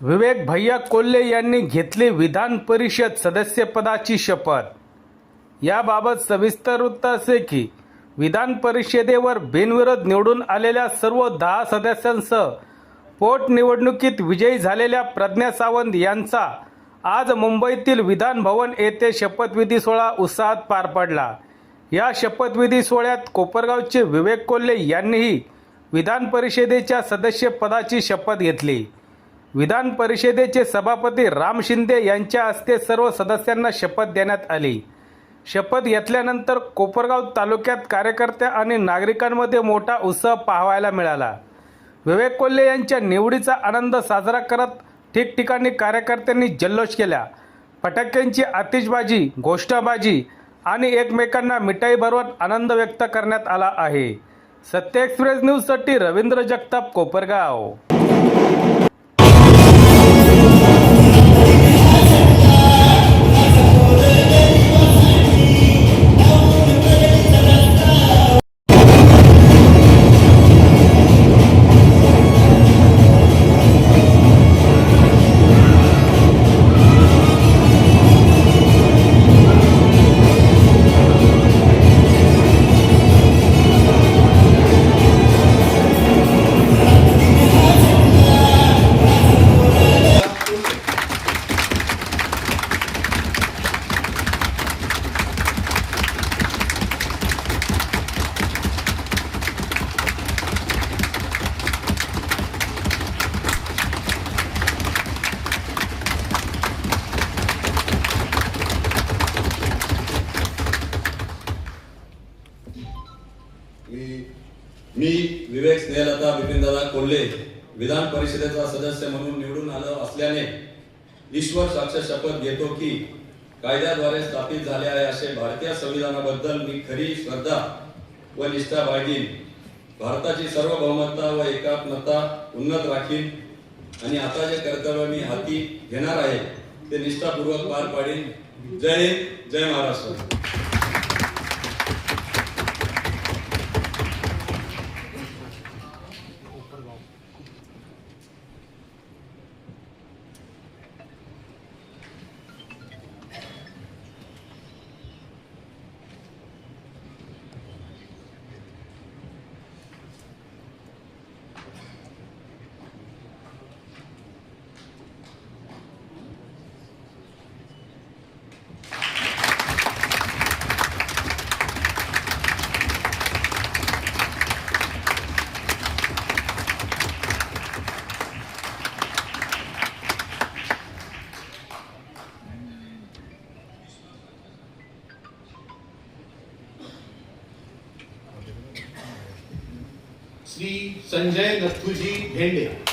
विवेक भैया कोल्हे यांनी घेतली विधान परिषद सदस्यपदाची शपथ। याबाबत सविस्तर वृत्त असे की विधान परिषदेवर बिनविरोध निवडून आलेल्या सर्व 10 सदस्यांसह पोटनिवडणुकीत विजयी झालेल्या प्रज्ञा सावंत यांचा आज मुंबईतील विधान भवन येथे शपथविधी सोहळा उत्साहात पार पडला। या शपथविधी सोहळ्यात कोपरगावचे विवेक कोल्हे यांनीही विधान परिषदेच्या सदस्यपदाची शपथ घेतली। विधान परिषदेचे सभापती राम शिंदे यांच्या हस्ते सर्व सदस्यांना शपथ देण्यात आली। शपथ घेतल्यानंतर कोपरगाव तालुक्यात कार्यकर्ते आणि नागरिकांमध्ये मोठा उत्साह पाहायला मिळाला। विवेक कोल्हे यांच्या निवडीचा आनंद साजरा करत ठिकठिकाणी कार्यकर्त्यांनी जल्लोष केला। फटाक्यांची आतिषबाजी, घोषणाबाजी आणि एकमेकांना मिठाई भरवत आनंद व्यक्त करण्यात आला आहे। सत्य एक्सप्रेस न्यूजसाठी रवींद्र जगताप, कोपरगाव। मी विवेक स्नेहलता बिपिनदादा कोल्हे विधान परिषदेचा सदस्य म्हणून निवडून आलो असल्याने ईश्वर साक्षात शपथ घेतो की कायद्याद्वारे स्थापित झाले आहे असे भारतीय संविधानाबद्दल मी खरी श्रद्धा व निष्ठा बाळगीन। भारताची सार्वभौमता व एकात्मता उन्नत राखीन आणि आता जे कर्तव्य मी हाती घेणार आहे ते निष्ठापूर्वक पार पाडीन। जय हिंद, जय महाराष्ट्र। श्री संजय नथुजी भेंडे।